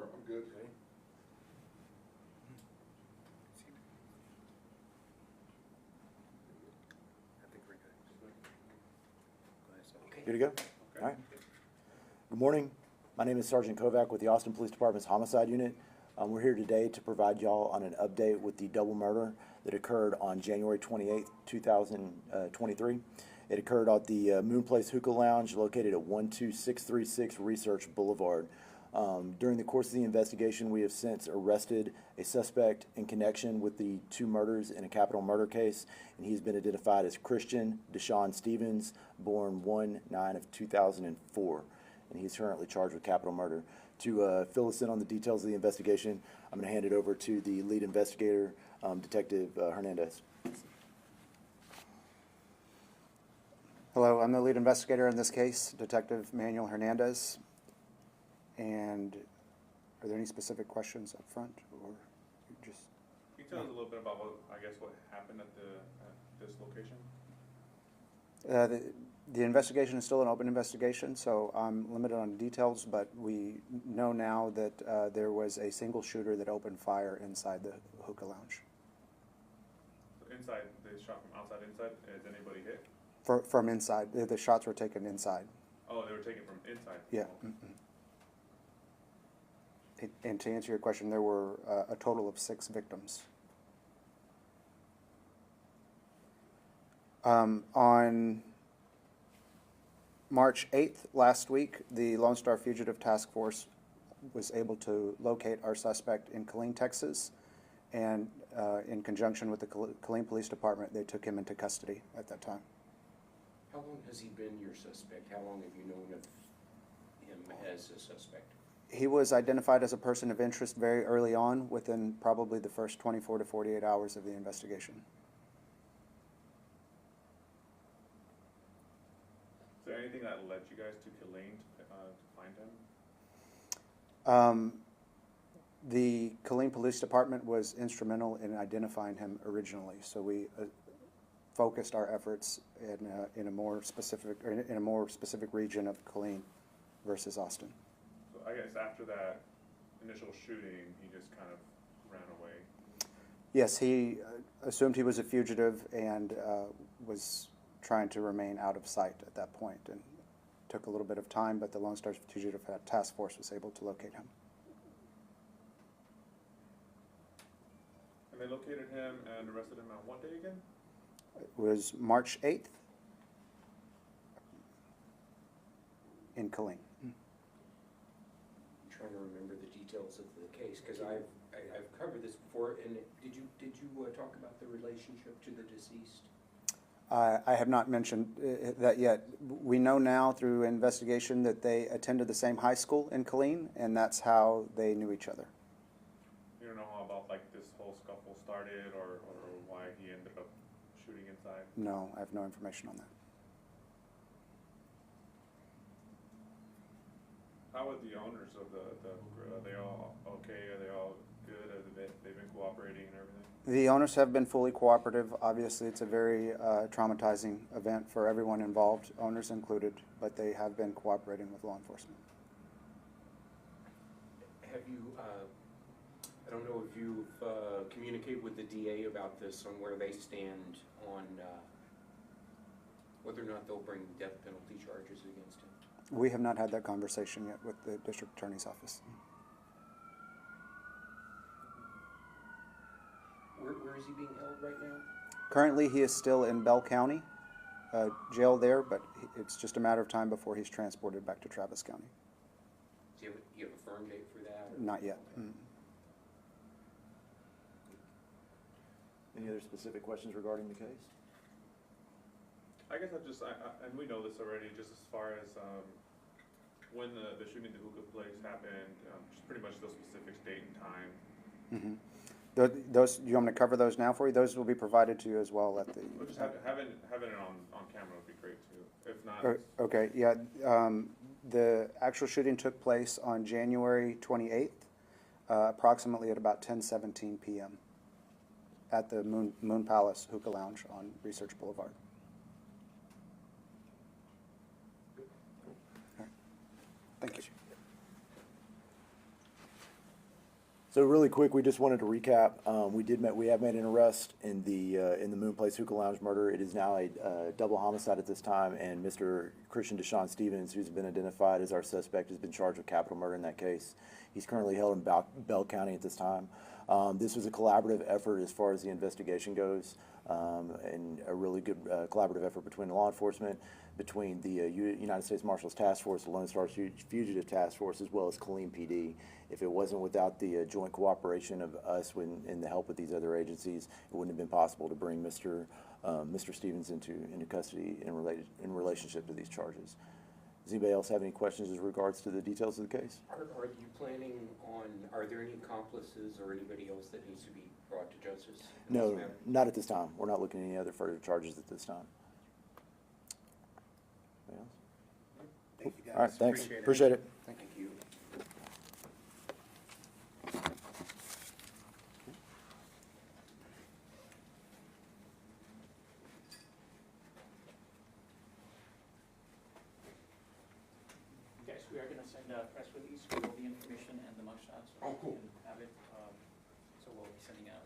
I'm good. Okay. I think we're good. Okay. Good to go? All right. Good morning. My name is Sergeant Kovac with the Austin Police Department's Homicide Unit. We're here today to provide y'all on an update with the double murder that occurred on January 28th, 2023. It occurred at the Moon Place Hookah Lounge located at 12636 Research Boulevard. During the course of the investigation, we have since arrested a suspect in connection with the two murders in a capital murder case, and he's been identified as Christian Deshaun Stevens, born 1/9/2004, and he's currently charged with capital murder. To fill us in on the details of the investigation, I'm going to hand it over to the lead investigator, Detective Hernandez. Hello, I'm the lead investigator in this case, Detective Manuel Hernandez. And are there any specific questions up front, or just? Can you tell us a little bit about what happened at this location? The investigation is still an open investigation, so I'm limited on details, but we know now that there was a single shooter that opened fire inside the hookah lounge. So inside, they shot from outside inside. Is anybody hit? From inside. The shots were taken inside. Oh, they were taken from inside? Yeah. Oh. And to answer your question, there were a total of 6 victims. On March 8th, last week, the Lone Star Fugitive Task Force was able to locate our suspect in Killeen, Texas, and in conjunction with the Killeen Police Department, they took him into custody at that time. How long has he been your suspect? How long have you known of him as a suspect? He was identified as a person of interest very early on, within probably the first 24 to 48 hours of the investigation. Is there anything that led you guys to Killeen to find him? The Killeen Police Department was instrumental in identifying him originally, so we focused our efforts in a more specific region of Killeen versus Austin. So I guess after that initial shooting, he just kind of ran away. Yes, he assumed he was a fugitive and was trying to remain out of sight at that point, and took a little bit of time, but the Lone Star Fugitive Task Force was able to locate him. And they located him and arrested him on what day again? It was March 8th in Killeen. I'm trying to remember the details of the case, because I've covered this before. And did you talk about the relationship to the deceased? I have not mentioned that yet. We know now through investigation that they attended the same high school in Killeen, and that's how they knew each other. You don't know how about like this whole scuffle started, or why he ended up shooting inside? No, I have no information on that. How are the owners of the hookah? Are they all okay? Are they all good? They've been cooperating and everything? The owners have been fully cooperative. Obviously, it's a very traumatizing event for everyone involved, owners included, but they have been cooperating with law enforcement. Have you, I don't know if you've communicated with the DA about this, on where they stand on whether or not they'll bring death penalty charges against him? We have not had that conversation yet with the district attorney's office. Where is he being held right now? Currently, he is still in Bell County, jail there, but it's just a matter of time before he's transported back to Travis County. Do you have a firm date for that? Or? Not yet. Any other specific questions regarding the case? I guess and we know this already, just as far as when the shooting at the hookah place happened, just pretty much those specifics, date and time. Mm-hmm. Those, you want me to cover those now for you? Those will be provided to you as well at the. But just having it on camera would be great too. If not, Okay, yeah. The actual shooting took place on January 28th, approximately at about 10:17 p.m. at the Moon Palace Hookah Lounge on Research Boulevard. All right. Thank you. So really quick, we just wanted to recap. We have made an arrest in the Moon Place Hookah Lounge murder. It is now a double homicide at this time, and Mr. Christian Deshaun Stevens, who's been identified as our suspect, has been charged with capital murder in that case. He's currently held in Bell County at this time. This was a collaborative effort as far as the investigation goes, and a really good collaborative effort between law enforcement, between the United States Marshals Task Force, the Lone Star Fugitive Task Force, as well as Killeen PD. If it wasn't without the joint cooperation of us and the help of these other agencies, it wouldn't have been possible to bring Mr. Stevens into custody in relationship to these charges. Does anybody else have any questions as regards to the details of the case? Are you planning on, are there any accomplices or anybody else that needs to be brought to justice? in this No, matter? not at this time. We're not looking at any other further charges at this time. Anybody else? Thank you, guys. All right, thanks. Appreciate it. Appreciate it. Thank you. Guys, we are gonna send a press release with all the information and the mugshots. Oh, cool. You can have it, so we'll be sending out